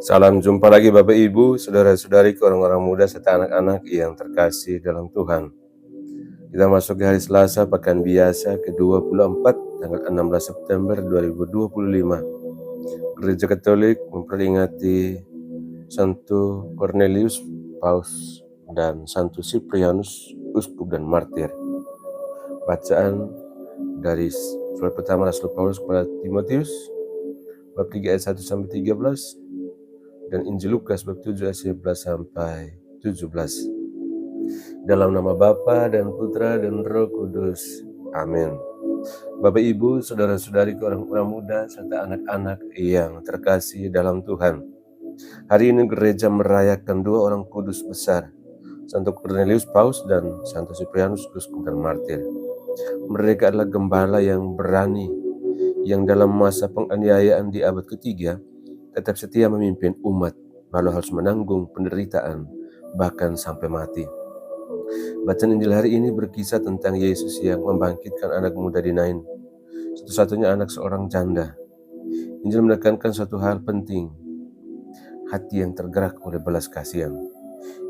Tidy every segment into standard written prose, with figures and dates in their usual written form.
Salam jumpa lagi Bapak Ibu, saudara-saudariku, orang-orang muda serta anak-anak yang terkasih dalam Tuhan. Kita masuk ke hari Selasa pekan biasa ke-24 tanggal 16 September 2025. Gereja Katolik memperingati Santo Cornelius Paus dan Santo Cyprianus Uskup dan Martir. Bacaan dari surat pertama Rasul Paulus kepada Timotius bab 3 ayat 1 sampai 13 dan Injil Lukas bab 7 ayat 11 sampai 17. Dalam nama Bapa dan Putra dan Roh Kudus. Amin. Bapak Ibu, saudara-saudari, orang-orang muda serta anak-anak yang terkasih dalam Tuhan. Hari ini gereja merayakan dua orang kudus besar, Santo Cornelius Paus dan Santo Cyprianus Uskup dan Martir. Mereka adalah gembala yang berani, yang dalam masa penganiayaan di abad ketiga tetap setia memimpin umat, walau harus menanggung penderitaan, bahkan sampai mati. Bacaan Injil hari ini berkisah tentang Yesus yang membangkitkan anak muda di Nain, satu-satunya anak seorang janda. Injil menekankan suatu hal penting, hati yang tergerak oleh belas kasihan.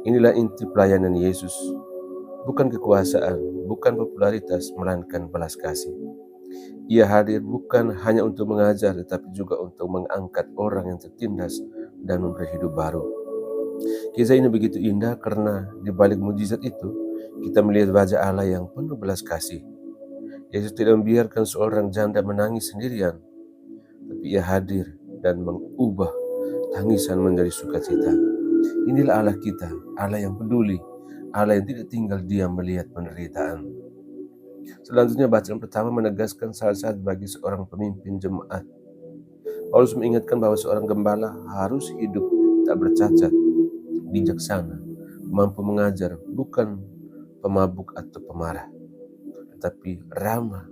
Inilah inti pelayanan Yesus, bukan kekuasaan, bukan popularitas, melainkan belas kasih. Ia hadir bukan hanya untuk mengajar, tetapi juga untuk mengangkat orang yang tertindas dan memberi hidup baru. Kisah ini begitu indah karena di balik mujizat itu, kita melihat wajah Allah yang penuh belas kasih. Yesus tidak membiarkan seorang janda menangis sendirian, tapi ia hadir dan mengubah tangisan menjadi sukacita. Inilah Allah kita, Allah yang peduli, Allah yang tidak tinggal diam melihat penderitaan. Selanjutnya bacaan pertama menegaskan syarat bagi seorang pemimpin jemaat. Paulus mengingatkan bahwa seorang gembala harus hidup tak bercacat, bijaksana, mampu mengajar, bukan pemabuk atau pemarah, tetapi ramah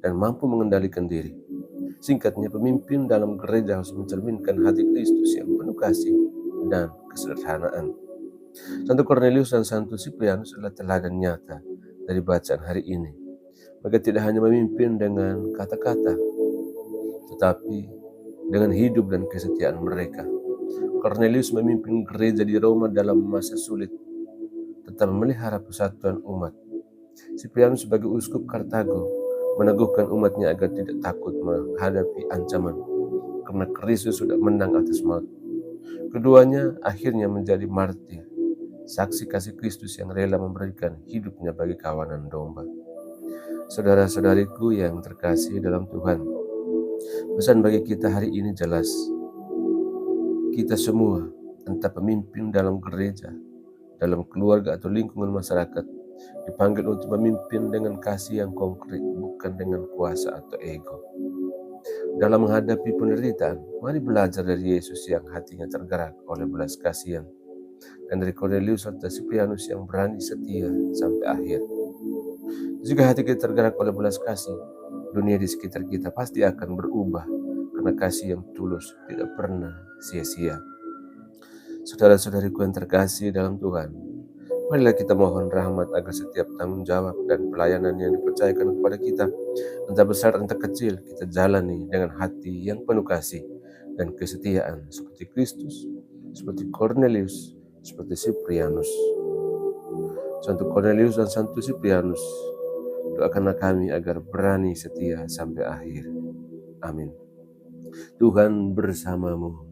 dan mampu mengendalikan diri. Singkatnya, pemimpin dalam gereja harus mencerminkan hati Kristus yang penuh kasih dan kesederhanaan. Santo Cornelius dan Santo Cyprianus adalah teladan nyata dari bacaan hari ini. Mereka tidak hanya memimpin dengan kata-kata, tetapi dengan hidup dan kesetiaan mereka. Cornelius memimpin gereja di Roma dalam masa sulit, tetap memelihara persatuan umat. Cyprianus sebagai uskup Kartago meneguhkan umatnya agar tidak takut menghadapi ancaman, karena Kristus sudah menang atas maut. Keduanya akhirnya menjadi martir, saksi kasih Kristus yang rela memberikan hidupnya bagi kawanan domba. Saudara-saudariku yang terkasih dalam Tuhan, pesan bagi kita hari ini jelas. Kita semua, entah pemimpin dalam gereja, dalam keluarga atau lingkungan masyarakat, dipanggil untuk memimpin dengan kasih yang konkret, bukan dengan kuasa atau ego. Dalam menghadapi penderitaan, mari belajar dari Yesus yang hatinya tergerak oleh belas kasihan, dan dari Cornelius serta Cyprianus yang berani setia sampai akhir. Jika hati kita tergerak oleh belas kasih, dunia di sekitar kita pasti akan berubah, karena kasih yang tulus tidak pernah sia-sia. Saudara-saudariku yang terkasih dalam Tuhan, marilah kita mohon rahmat agar setiap tanggung jawab dan pelayanan yang dipercayakan kepada kita, entah besar entah kecil, kita jalani dengan hati yang penuh kasih dan kesetiaan seperti Kristus, seperti Cornelius, seperti Cyprianus. Santo Cornelius dan Santo Cyprianus, doakanlah kami agar berani setia sampai akhir. Amin. Tuhan bersamamu.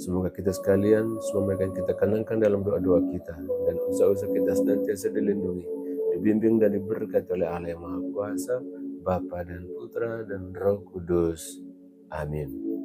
Semoga kita sekalian, semua mereka yang kita kenangkan dalam doa-doa kita, dan usaha-usaha kita senantiasa dilindungi, dibimbing dan diberkati oleh Allah yang Maha Kuasa, Bapa dan Putra dan Roh Kudus. Amin.